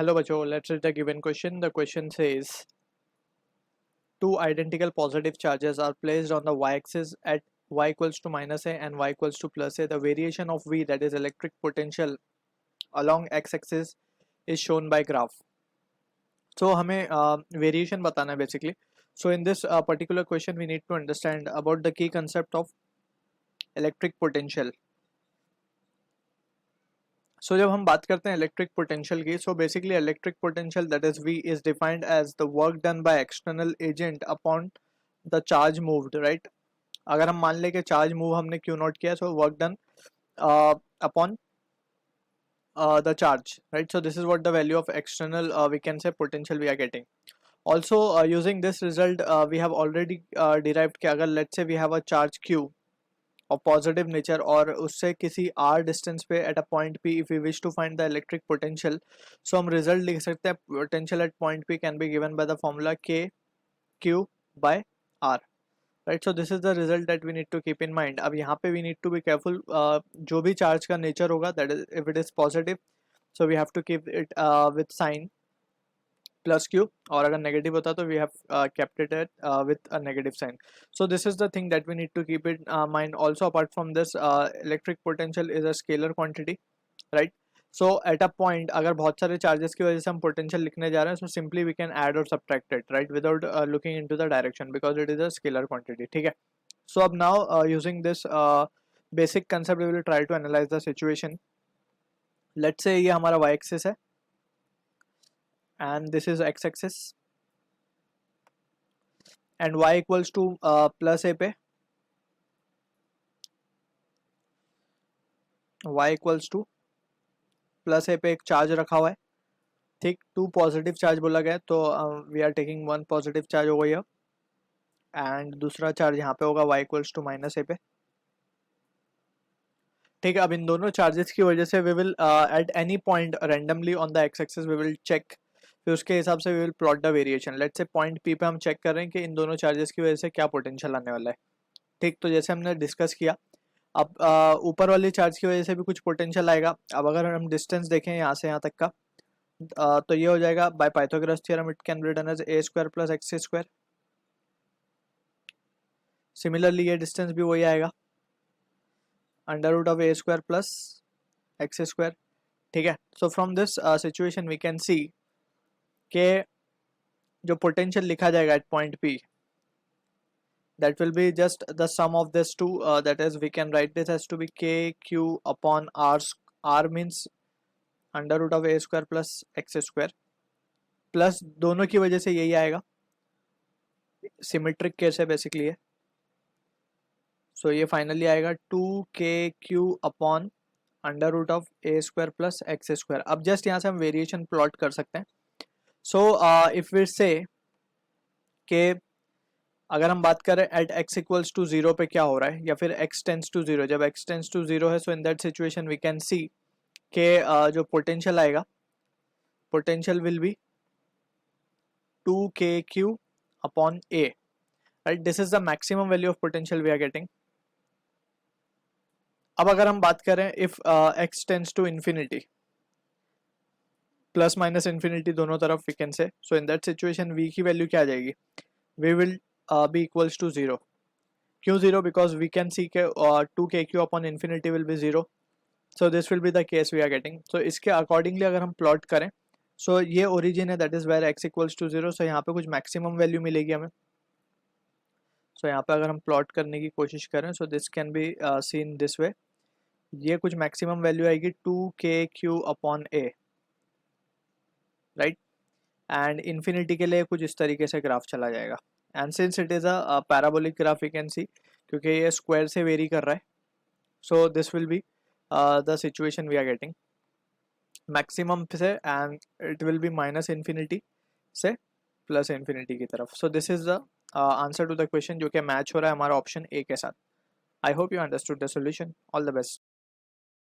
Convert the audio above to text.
Hello बच्चों, let's read the given question. The question says two identical positive charges are placed on the y-axis at y equals to minus a and y equals to plus a. The variation of V, that is electric potential along x-axis, is shown by graph. So हमें variation बताना है basically. So in this particular question we need to understand about the key concept of electric potential. So जब हम बात करते हैं electric potential की, so basically electric potential that is V is defined as the work done by external agent upon the charge moved, right. अगर हम मान लें कि चार्ज मूव हमने क्यू नॉट किया, so work done upon the charge, right? So this is what the value of external we can say potential we are getting. Also using this result we have already derived कि अगर let's say we have a charge q of positive nature और उससे किसी r distance पे at a point p if we wish to find the electric potential, so हम result लिख सकते हैं potential at point p can be given by the formula k q by r, right. So this is the result that we need to keep in mind. अब यहाँ पे we need to be careful, जो भी charge का nature होगा, that is if it is positive so we have to keep it with sign plus q, और अगर negative होता तो we have kept it at with a negative sign. So this is the thing that we need to keep in mind. Also apart from this electric potential is a scalar quantity, right. So at a point अगर बहुत सारे charges की वजह से हम potential लिखने जा रहे हैं, so simply we can add or subtract it, right, without looking into the direction because it is a scalar quantity, ठीक है. So अब now using this basic concept we will try to analyze the situation. Let's say ये हमारा y axis है and this is x axis and y equals to plus a पे y equals to plus ए पे एक charge रखा हुआ है, ठीक. टू पॉजिटिव चार्ज बोला गया तो we are taking one positive charge होगा ये, एंड दूसरा चार्ज यहाँ पे होगा y equals to minus a पे, ठीक है. अब इन दोनों चार्जेस की वजह से we will at any point randomly on the x axis we will check, फिर उसके हिसाब से we will plot the variation. Let's say point p पे हम चेक कर रहे हैं कि इन दोनों चार्जेस की वजह से क्या पोटेंशियल आने वाला है, ठीक. तो जैसे हमने डिस्कस किया, अब ऊपर वाली चार्ज की वजह से भी कुछ पोटेंशियल आएगा. अब अगर हम डिस्टेंस देखें यहाँ से यहाँ तक का, तो ये हो जाएगा by Pythagoras theorem it can be written as a square plus x square. Similarly ये डिस्टेंस भी वही आएगा, under root of a square plus x square, ठीक है. So from this situation we can see के जो पोटेंशियल लिखा जाएगा at point p, that will be just the sum of this two, that is we can write this as to be k q upon r means under root of a square plus x square, plus दोनों की वजह से यही आएगा, symmetric case है basically है. सो ये finally आएगा two k q upon under root of a square plus x square. अब जस्ट यहाँ से हम वेरिएशन प्लॉट कर सकते हैं. सो इफ वी से के अगर हम बात करें at x equals to zero पे क्या हो रहा है, या फिर x टेंस टू जीरो, जब x टेंस टू जीरो है, so in that situation we can see के जो पोटेंशियल आएगा, potential will be two k q upon a, right. This is the maximum value of potential we are getting. अब अगर हम बात करें if x tends to infinity, plus minus infinity दोनों तरफ we can say, so in that situation v की value क्या आ जाएगी, we will be equals to 0. क्यों 0? because we can see के 2kq upon infinity will be 0. so this will be the case we are getting. so इसके accordingly अगर हम plot करें, so ये origin है, that is where x equals to 0. so यहाँ पे कुछ maximum value मिलेगी हमें. so यहाँ पे अगर हम plot करने की कोशिश करें, so this can be seen this way. ये कुछ maximum value आएगी 2kq upon a, right. and infinity के लिए कुछ इस तरीके से ग्राफ चला जाएगा. And since it is a parabolic graph you can see, क्योंकि ये स्क्वायर से वेरी कर रहा है, so this will be the situation we are getting maximum से, and it will be minus infinity से प्लस इन्फिनिटी की तरफ. So this is the answer to the question, जो कि मैच हो रहा है हमारा ऑप्शन ए के साथ. I hope you understood the solution. All the best.